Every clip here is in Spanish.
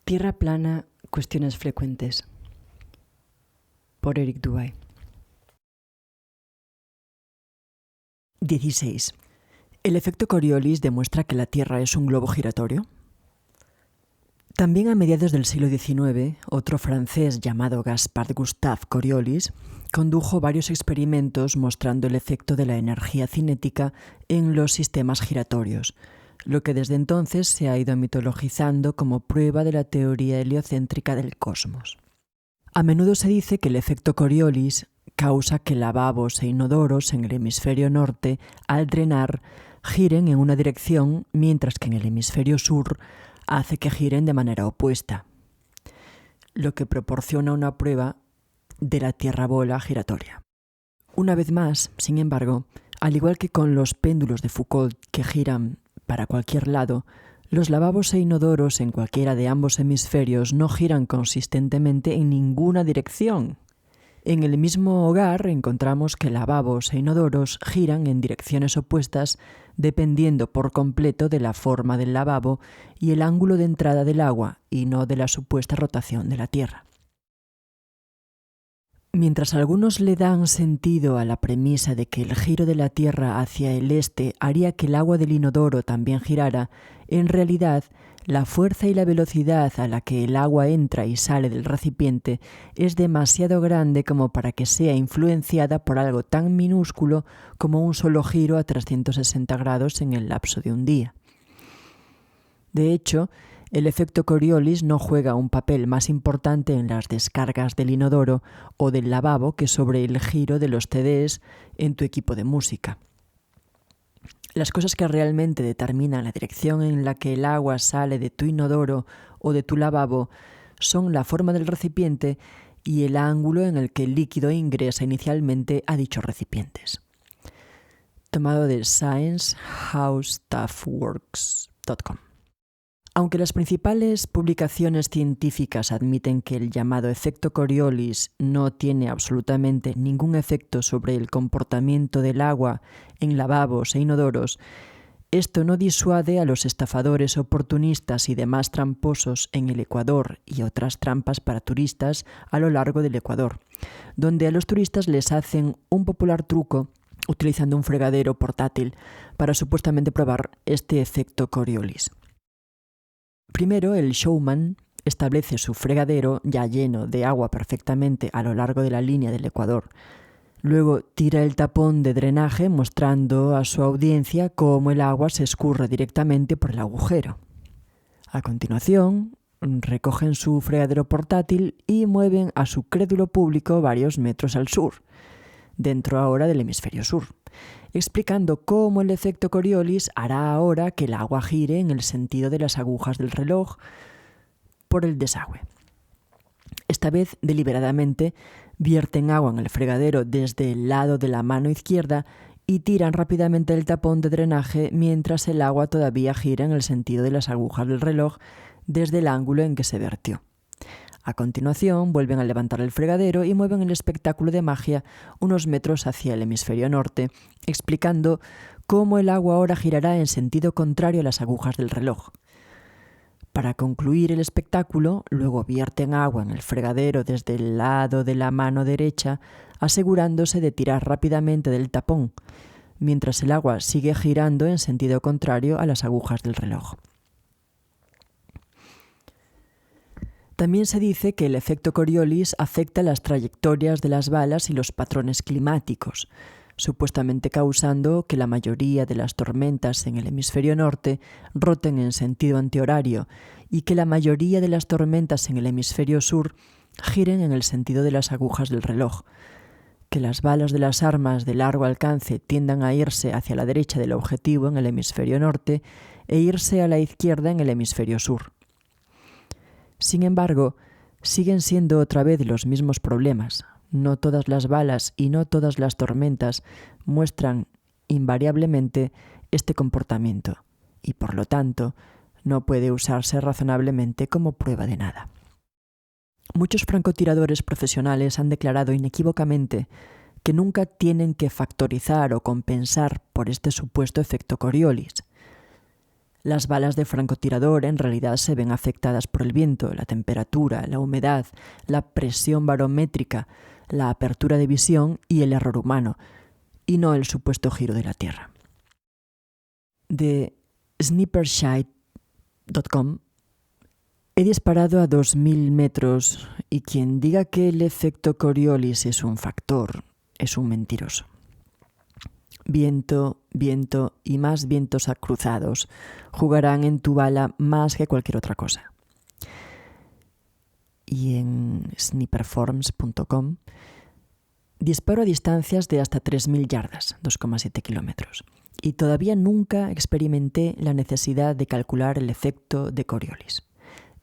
Tierra plana, cuestiones frecuentes. Por Eric Dubay. 16. ¿El efecto Coriolis demuestra que la Tierra es un globo giratorio? También a mediados del siglo XIX, otro francés llamado Gaspard Gustave Coriolis condujo varios experimentos mostrando el efecto de la energía cinética en los sistemas giratorios, lo que desde entonces se ha ido mitologizando como prueba de la teoría heliocéntrica del cosmos. A menudo se dice que el efecto Coriolis causa que lavabos e inodoros en el hemisferio norte, al drenar, giren en una dirección, mientras que en el hemisferio sur hace que giren de manera opuesta, lo que proporciona una prueba de la Tierra bola giratoria. Una vez más, sin embargo, al igual que con los péndulos de Foucault que giran para cualquier lado, los lavabos e inodoros en cualquiera de ambos hemisferios no giran consistentemente en ninguna dirección. En el mismo hogar encontramos que lavabos e inodoros giran en direcciones opuestas dependiendo por completo de la forma del lavabo y el ángulo de entrada del agua y no de la supuesta rotación de la Tierra. Mientras algunos le dan sentido a la premisa de que el giro de la Tierra hacia el este haría que el agua del inodoro también girara, en realidad la fuerza y la velocidad a la que el agua entra y sale del recipiente es demasiado grande como para que sea influenciada por algo tan minúsculo como un solo giro a 360 grados en el lapso de un día. De hecho, el efecto Coriolis no juega un papel más importante en las descargas del inodoro o del lavabo que sobre el giro de los CDs en tu equipo de música. Las cosas que realmente determinan la dirección en la que el agua sale de tu inodoro o de tu lavabo son la forma del recipiente y el ángulo en el que el líquido ingresa inicialmente a dichos recipientes. Tomado de sciencehowstuffworks.com. Aunque las principales publicaciones científicas admiten que el llamado efecto Coriolis no tiene absolutamente ningún efecto sobre el comportamiento del agua en lavabos e inodoros, esto no disuade a los estafadores oportunistas y demás tramposos en el Ecuador y otras trampas para turistas a lo largo del Ecuador, donde a los turistas les hacen un popular truco utilizando un fregadero portátil para supuestamente probar este efecto Coriolis. Primero, el showman establece su fregadero ya lleno de agua perfectamente a lo largo de la línea del Ecuador. Luego tira el tapón de drenaje mostrando a su audiencia cómo el agua se escurre directamente por el agujero. A continuación, recogen su fregadero portátil y mueven a su crédulo público varios metros al sur, dentro ahora del hemisferio sur, explicando cómo el efecto Coriolis hará ahora que el agua gire en el sentido de las agujas del reloj por el desagüe. Esta vez, deliberadamente, vierten agua en el fregadero desde el lado de la mano izquierda y tiran rápidamente el tapón de drenaje mientras el agua todavía gira en el sentido de las agujas del reloj desde el ángulo en que se vertió. A continuación, vuelven a levantar el fregadero y mueven el espectáculo de magia unos metros hacia el hemisferio norte, explicando cómo el agua ahora girará en sentido contrario a las agujas del reloj. Para concluir el espectáculo, luego vierten agua en el fregadero desde el lado de la mano derecha, asegurándose de tirar rápidamente del tapón, mientras el agua sigue girando en sentido contrario a las agujas del reloj. También se dice que el efecto Coriolis afecta las trayectorias de las balas y los patrones climáticos, supuestamente causando que la mayoría de las tormentas en el hemisferio norte roten en sentido antihorario y que la mayoría de las tormentas en el hemisferio sur giren en el sentido de las agujas del reloj, que las balas de las armas de largo alcance tiendan a irse hacia la derecha del objetivo en el hemisferio norte e irse a la izquierda en el hemisferio sur. Sin embargo, siguen siendo otra vez los mismos problemas. No todas las balas y no todas las tormentas muestran invariablemente este comportamiento y, por lo tanto, no puede usarse razonablemente como prueba de nada. Muchos francotiradores profesionales han declarado inequívocamente que nunca tienen que factorizar o compensar por este supuesto efecto Coriolis. Las balas de francotirador en realidad se ven afectadas por el viento, la temperatura, la humedad, la presión barométrica, la apertura de visión y el error humano, y no el supuesto giro de la Tierra. De snipershite.com he disparado a 2000 metros y quien diga que el efecto Coriolis es un factor es un mentiroso. Viento, viento y más vientos cruzados jugarán en tu bala más que cualquier otra cosa. Y en sniperforms.com disparo a distancias de hasta 3000 yardas, 2,7 kilómetros. Y todavía nunca experimenté la necesidad de calcular el efecto de Coriolis.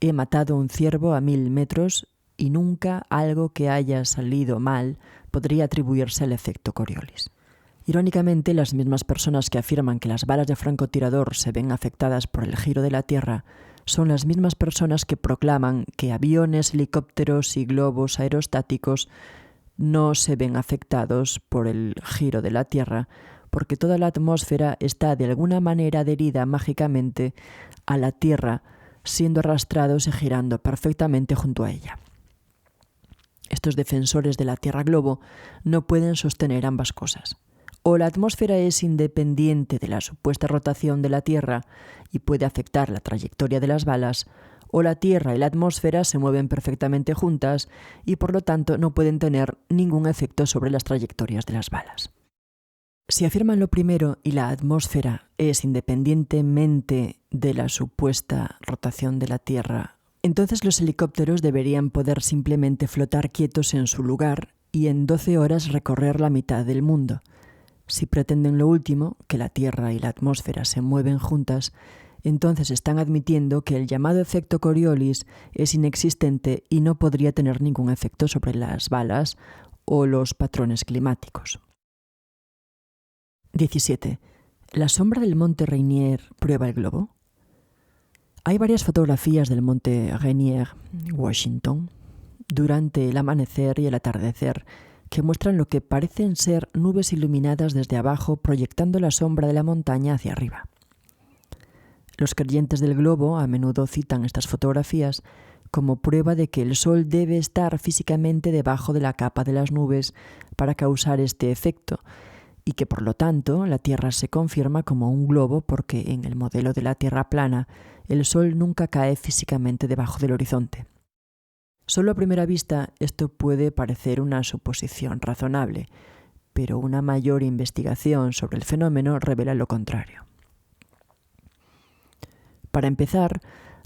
He matado un ciervo a 1000 metros y nunca algo que haya salido mal podría atribuirse al efecto Coriolis. Irónicamente, las mismas personas que afirman que las balas de francotirador se ven afectadas por el giro de la Tierra son las mismas personas que proclaman que aviones, helicópteros y globos aerostáticos no se ven afectados por el giro de la Tierra porque toda la atmósfera está de alguna manera adherida mágicamente a la Tierra, siendo arrastrados y girando perfectamente junto a ella. Estos defensores de la Tierra globo no pueden sostener ambas cosas. O la atmósfera es independiente de la supuesta rotación de la Tierra y puede afectar la trayectoria de las balas, o la Tierra y la atmósfera se mueven perfectamente juntas y por lo tanto no pueden tener ningún efecto sobre las trayectorias de las balas. Si afirman lo primero y la atmósfera es independientemente de la supuesta rotación de la Tierra, entonces los helicópteros deberían poder simplemente flotar quietos en su lugar y en 12 horas recorrer la mitad del mundo. Si pretenden lo último, que la Tierra y la atmósfera se mueven juntas, entonces están admitiendo que el llamado efecto Coriolis es inexistente y no podría tener ningún efecto sobre las balas o los patrones climáticos. 17. ¿La sombra del monte Rainier prueba el globo? Hay varias fotografías del monte Rainier, Washington, durante el amanecer y el atardecer que muestran lo que parecen ser nubes iluminadas desde abajo proyectando la sombra de la montaña hacia arriba. Los creyentes del globo a menudo citan estas fotografías como prueba de que el Sol debe estar físicamente debajo de la capa de las nubes para causar este efecto, y que por lo tanto la Tierra se confirma como un globo porque en el modelo de la Tierra plana el Sol nunca cae físicamente debajo del horizonte. Solo a primera vista esto puede parecer una suposición razonable, pero una mayor investigación sobre el fenómeno revela lo contrario. Para empezar,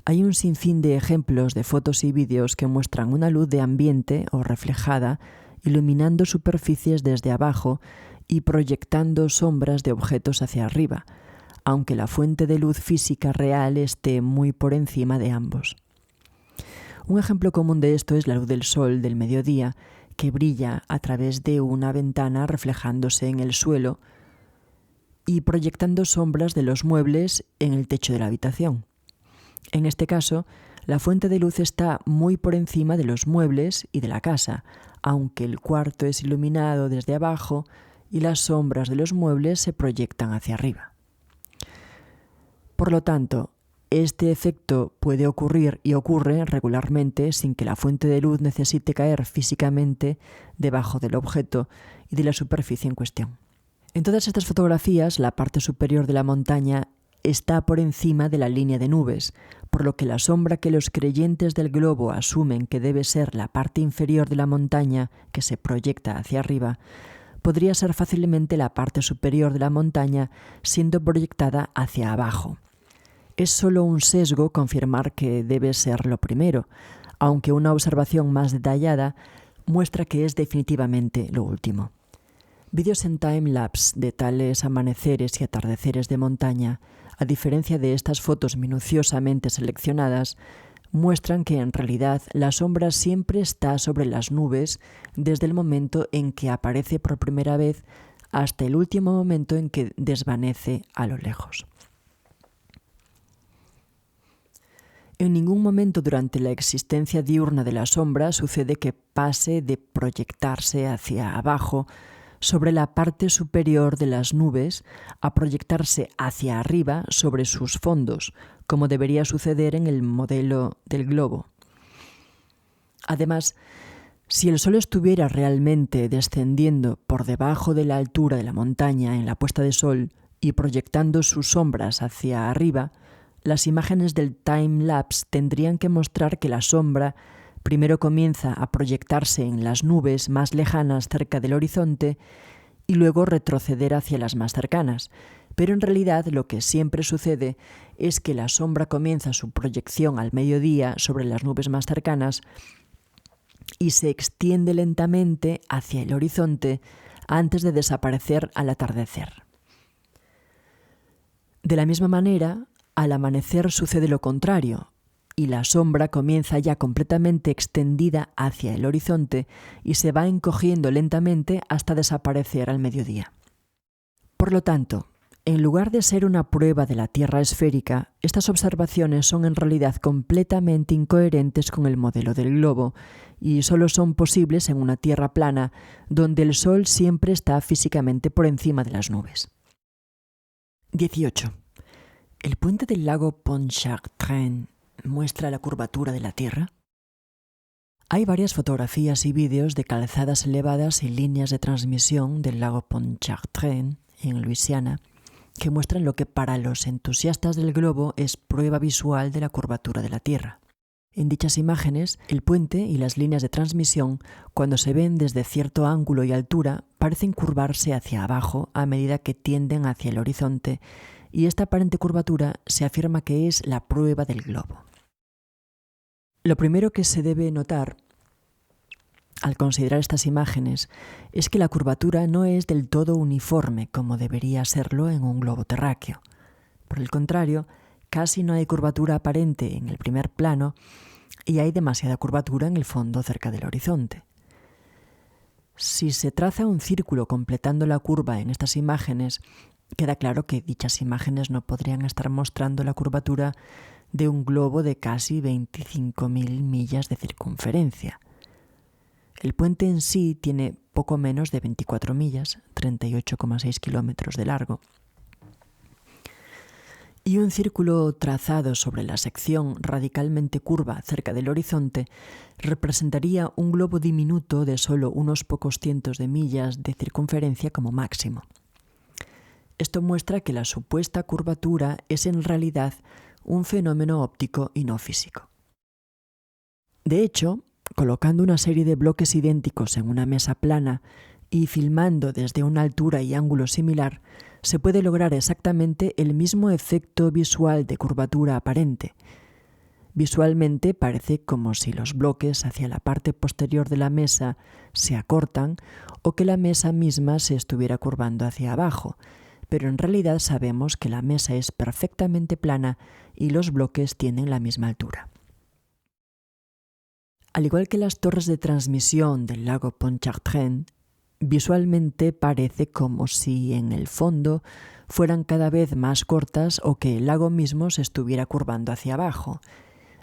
hay un sinfín de ejemplos de fotos y vídeos que muestran una luz de ambiente o reflejada iluminando superficies desde abajo y proyectando sombras de objetos hacia arriba, aunque la fuente de luz física real esté muy por encima de ambos. Un ejemplo común de esto es la luz del sol del mediodía, que brilla a través de una ventana reflejándose en el suelo y proyectando sombras de los muebles en el techo de la habitación. En este caso, la fuente de luz está muy por encima de los muebles y de la casa, aunque el cuarto es iluminado desde abajo y las sombras de los muebles se proyectan hacia arriba. Por lo tanto, este efecto puede ocurrir y ocurre regularmente sin que la fuente de luz necesite caer físicamente debajo del objeto y de la superficie en cuestión. En todas estas fotografías, la parte superior de la montaña está por encima de la línea de nubes, por lo que la sombra que los creyentes del globo asumen que debe ser la parte inferior de la montaña que se proyecta hacia arriba, podría ser fácilmente la parte superior de la montaña siendo proyectada hacia abajo. Es solo un sesgo confirmar que debe ser lo primero, aunque una observación más detallada muestra que es definitivamente lo último. Vídeos en time-lapse de tales amaneceres y atardeceres de montaña, a diferencia de estas fotos minuciosamente seleccionadas, muestran que en realidad la sombra siempre está sobre las nubes desde el momento en que aparece por primera vez hasta el último momento en que desvanece a lo lejos. En ningún momento durante la existencia diurna de la sombra sucede que pase de proyectarse hacia abajo sobre la parte superior de las nubes a proyectarse hacia arriba sobre sus fondos, como debería suceder en el modelo del globo. Además, si el Sol estuviera realmente descendiendo por debajo de la altura de la montaña en la puesta de sol y proyectando sus sombras hacia arriba, las imágenes del time-lapse tendrían que mostrar que la sombra primero comienza a proyectarse en las nubes más lejanas cerca del horizonte y luego retroceder hacia las más cercanas. Pero en realidad lo que siempre sucede es que la sombra comienza su proyección al mediodía sobre las nubes más cercanas y se extiende lentamente hacia el horizonte antes de desaparecer al atardecer. De la misma manera, al amanecer sucede lo contrario, y la sombra comienza ya completamente extendida hacia el horizonte y se va encogiendo lentamente hasta desaparecer al mediodía. Por lo tanto, en lugar de ser una prueba de la Tierra esférica, estas observaciones son en realidad completamente incoherentes con el modelo del globo y solo son posibles en una Tierra plana donde el Sol siempre está físicamente por encima de las nubes. 18. ¿El puente del lago Pontchartrain muestra la curvatura de la Tierra? Hay varias fotografías y vídeos de calzadas elevadas y líneas de transmisión del lago Pontchartrain en Luisiana que muestran lo que para los entusiastas del globo es prueba visual de la curvatura de la Tierra. En dichas imágenes, el puente y las líneas de transmisión, cuando se ven desde cierto ángulo y altura, parecen curvarse hacia abajo a medida que tienden hacia el horizonte, y esta aparente curvatura se afirma que es la prueba del globo. Lo primero que se debe notar al considerar estas imágenes es que la curvatura no es del todo uniforme como debería serlo en un globo terráqueo. Por el contrario, casi no hay curvatura aparente en el primer plano y hay demasiada curvatura en el fondo cerca del horizonte. Si se traza un círculo completando la curva en estas imágenes, queda claro que dichas imágenes no podrían estar mostrando la curvatura de un globo de casi 25.000 millas de circunferencia. El puente en sí tiene poco menos de 24 millas, 38,6 kilómetros de largo. Y un círculo trazado sobre la sección radicalmente curva cerca del horizonte representaría un globo diminuto de solo unos pocos cientos de millas de circunferencia como máximo. Esto muestra que la supuesta curvatura es en realidad un fenómeno óptico y no físico. De hecho, colocando una serie de bloques idénticos en una mesa plana y filmando desde una altura y ángulo similar, se puede lograr exactamente el mismo efecto visual de curvatura aparente. Visualmente parece como si los bloques hacia la parte posterior de la mesa se acortan o que la mesa misma se estuviera curvando hacia abajo, pero en realidad sabemos que la mesa es perfectamente plana y los bloques tienen la misma altura. Al igual que las torres de transmisión del lago Pontchartrain, visualmente parece como si en el fondo fueran cada vez más cortas o que el lago mismo se estuviera curvando hacia abajo,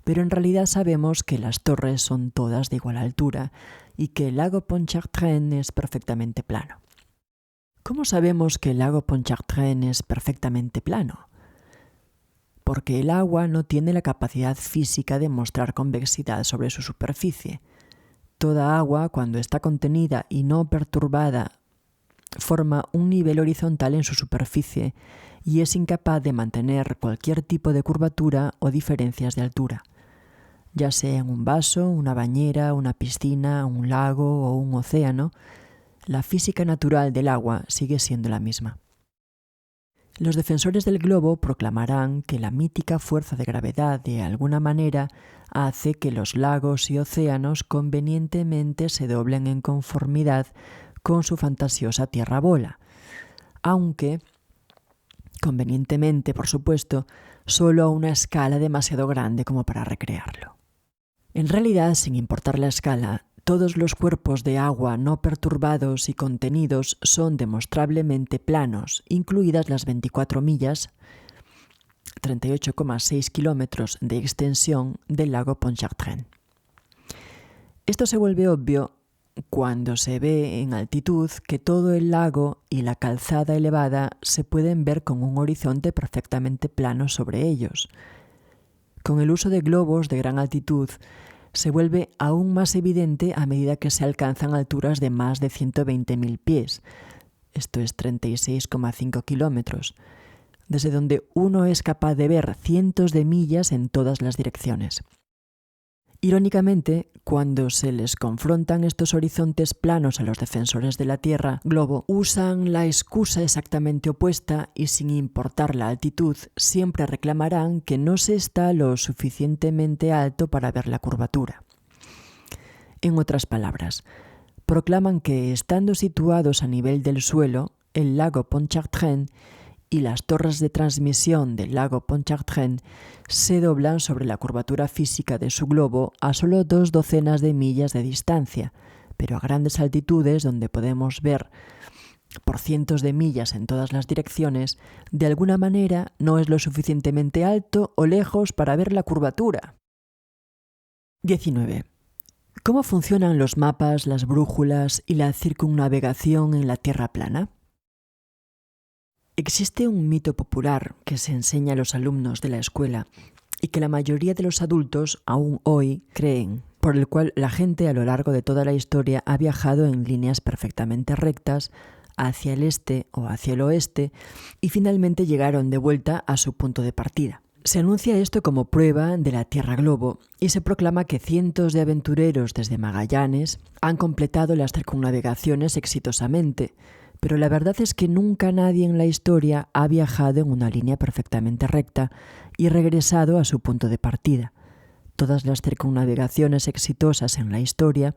pero en realidad sabemos que las torres son todas de igual altura y que el lago Pontchartrain es perfectamente plano. ¿Cómo sabemos que el lago Pontchartrain es perfectamente plano? Porque el agua no tiene la capacidad física de mostrar convexidad sobre su superficie. Toda agua, cuando está contenida y no perturbada, forma un nivel horizontal en su superficie y es incapaz de mantener cualquier tipo de curvatura o diferencias de altura, ya sea en un vaso, una bañera, una piscina, un lago o un océano. La física natural del agua sigue siendo la misma. Los defensores del globo proclamarán que la mítica fuerza de gravedad de alguna manera hace que los lagos y océanos convenientemente se doblen en conformidad con su fantasiosa tierra bola, aunque, convenientemente por supuesto, solo a una escala demasiado grande como para recrearlo. En realidad, sin importar la escala, todos los cuerpos de agua no perturbados y contenidos son demostrablemente planos, incluidas las 24 millas, 38,6 kilómetros de extensión del lago Pontchartrain. Esto se vuelve obvio cuando se ve en altitud que todo el lago y la calzada elevada se pueden ver con un horizonte perfectamente plano sobre ellos. Con el uso de globos de gran altitud, se vuelve aún más evidente a medida que se alcanzan alturas de más de 120.000 pies, esto es 36,5 kilómetros, desde donde uno es capaz de ver cientos de millas en todas las direcciones. Irónicamente, cuando se les confrontan estos horizontes planos a los defensores de la Tierra globo, usan la excusa exactamente opuesta y sin importar la altitud, siempre reclamarán que no se está lo suficientemente alto para ver la curvatura. En otras palabras, proclaman que estando situados a nivel del suelo, el lago Pontchartrain y las torres de transmisión del lago Pontchartrain se doblan sobre la curvatura física de su globo a solo 20 de millas de distancia, pero a grandes altitudes donde podemos ver por cientos de millas en todas las direcciones, de alguna manera no es lo suficientemente alto o lejos para ver la curvatura. 19. ¿Cómo funcionan los mapas, las brújulas y la circunnavegación en la Tierra plana? Existe un mito popular que se enseña a los alumnos de la escuela y que la mayoría de los adultos aún hoy creen, por el cual la gente a lo largo de toda la historia ha viajado en líneas perfectamente rectas hacia el este o hacia el oeste y finalmente llegaron de vuelta a su punto de partida. Se anuncia esto como prueba de la Tierra globo y se proclama que cientos de aventureros desde Magallanes han completado las circunnavegaciones exitosamente, pero la verdad es que nunca nadie en la historia ha viajado en una línea perfectamente recta y regresado a su punto de partida. Todas las circunnavegaciones exitosas en la historia,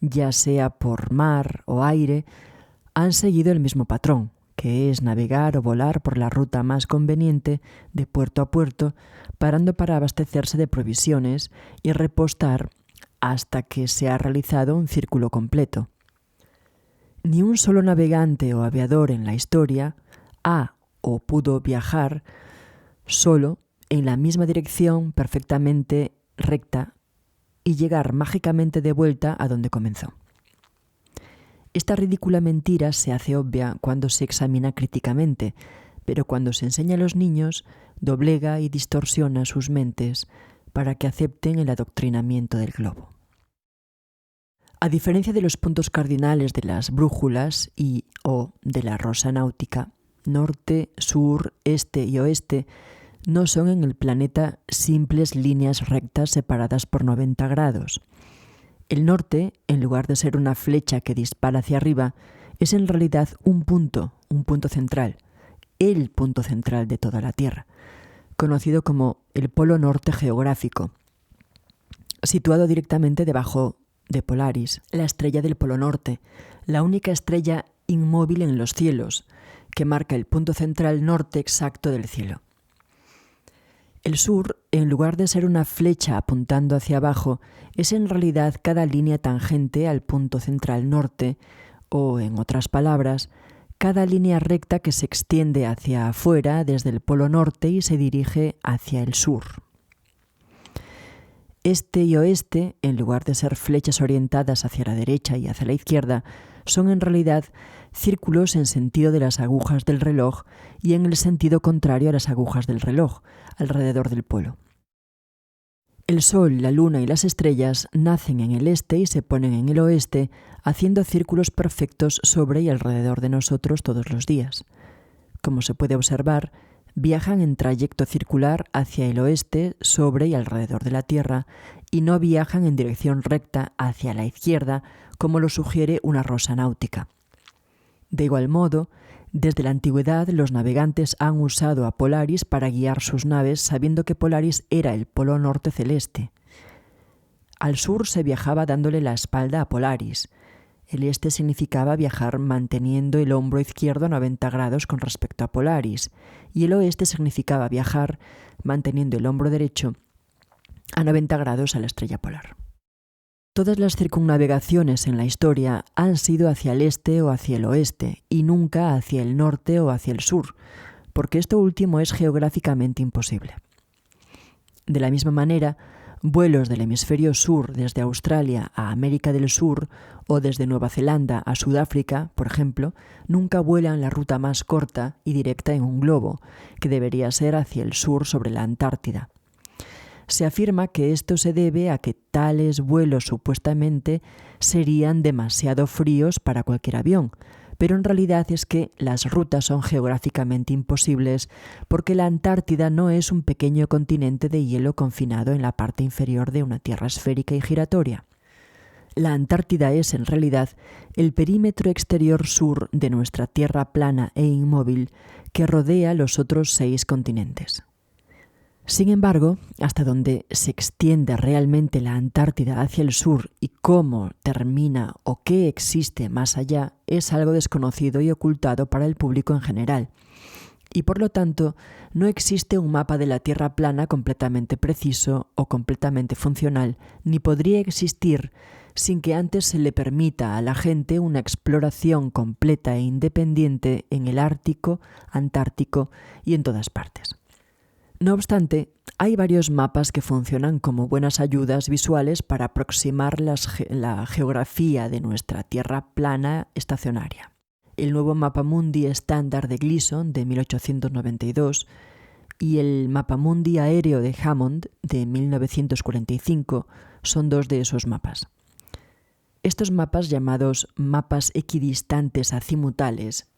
ya sea por mar o aire, han seguido el mismo patrón, que es navegar o volar por la ruta más conveniente de puerto a puerto, parando para abastecerse de provisiones y repostar hasta que se ha realizado un círculo completo. Ni un solo navegante o aviador en la historia ha o pudo viajar solo en la misma dirección perfectamente recta y llegar mágicamente de vuelta a donde comenzó. Esta ridícula mentira se hace obvia cuando se examina críticamente, pero cuando se enseña a los niños, doblega y distorsiona sus mentes para que acepten el adoctrinamiento del globo. A diferencia de los puntos cardinales de las brújulas y o de la rosa náutica, norte, sur, este y oeste no son en el planeta simples líneas rectas separadas por 90 grados. El norte, en lugar de ser una flecha que dispara hacia arriba, es en realidad un punto central, el punto central de toda la Tierra, conocido como el Polo Norte geográfico, situado directamente debajo de Polaris, la estrella del Polo Norte, la única estrella inmóvil en los cielos, que marca el punto central norte exacto del cielo. El sur, en lugar de ser una flecha apuntando hacia abajo, es en realidad cada línea tangente al punto central norte, o, en otras palabras, cada línea recta que se extiende hacia afuera desde el Polo Norte y se dirige hacia el sur. Este y oeste, en lugar de ser flechas orientadas hacia la derecha y hacia la izquierda, son en realidad círculos en sentido de las agujas del reloj y en el sentido contrario a las agujas del reloj, alrededor del polo. El Sol, la Luna y las estrellas nacen en el este y se ponen en el oeste, haciendo círculos perfectos sobre y alrededor de nosotros todos los días. Como se puede observar, viajan en trayecto circular hacia el oeste, sobre y alrededor de la Tierra, y no viajan en dirección recta hacia la izquierda, como lo sugiere una rosa náutica. De igual modo, desde la antigüedad los navegantes han usado a Polaris para guiar sus naves, sabiendo que Polaris era el polo norte celeste. Al sur se viajaba dándole la espalda a Polaris. El este significaba viajar manteniendo el hombro izquierdo a 90 grados con respecto a Polaris, y el oeste significaba viajar manteniendo el hombro derecho a 90 grados a la estrella polar. Todas las circunnavegaciones en la historia han sido hacia el este o hacia el oeste, y nunca hacia el norte o hacia el sur, porque esto último es geográficamente imposible. De la misma manera, Vuelos del hemisferio sur desde Australia a América del Sur o desde Nueva Zelanda a Sudáfrica, por ejemplo, nunca vuelan la ruta más corta y directa en un globo, que debería ser hacia el sur sobre la Antártida. Se afirma que esto se debe a que tales vuelos supuestamente serían demasiado fríos para cualquier avión, pero en realidad es que las rutas son geográficamente imposibles porque la Antártida no es un pequeño continente de hielo confinado en la parte inferior de una tierra esférica y giratoria. La Antártida es, en realidad, el perímetro exterior sur de nuestra tierra plana e inmóvil que rodea los otros 6 continentes. Sin embargo, hasta donde se extiende realmente la Antártida hacia el sur y cómo termina o qué existe más allá es algo desconocido y ocultado para el público en general. Y por lo tanto, no existe un mapa de la Tierra plana completamente preciso o completamente funcional, ni podría existir sin que antes se le permita a la gente una exploración completa e independiente en el Ártico, Antártico y en todas partes. No obstante, hay varios mapas que funcionan como buenas ayudas visuales para aproximar la geografía de nuestra Tierra plana estacionaria. El nuevo Mapamundi estándar de Gleason de 1892 y el Mapamundi aéreo de Hammond de 1945 son 2 de esos mapas. Estos mapas, llamados mapas equidistantes azimutales,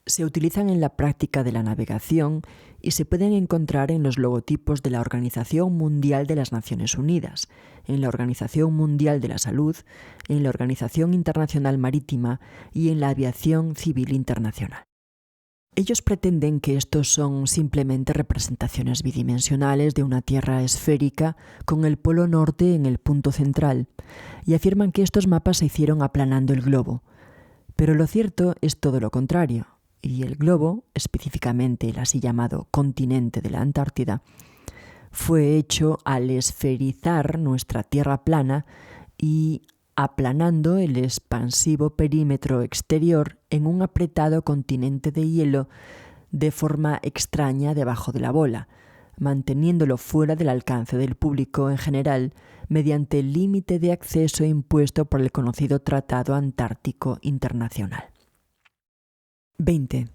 se utilizan en la práctica de la navegación y se pueden encontrar en los logotipos de la Organización Mundial de las Naciones Unidas, en la Organización Mundial de la Salud, en la Organización Internacional Marítima y en la Aviación Civil Internacional. Ellos pretenden que estos son simplemente representaciones bidimensionales de una Tierra esférica con el polo norte en el punto central y afirman que estos mapas se hicieron aplanando el globo. Pero lo cierto es todo lo contrario. Y el globo, específicamente el así llamado continente de la Antártida, fue hecho al esferizar nuestra Tierra plana y aplanando el expansivo perímetro exterior en un apretado continente de hielo de forma extraña debajo de la bola, manteniéndolo fuera del alcance del público en general mediante el límite de acceso impuesto por el conocido Tratado Antártico Internacional. 20.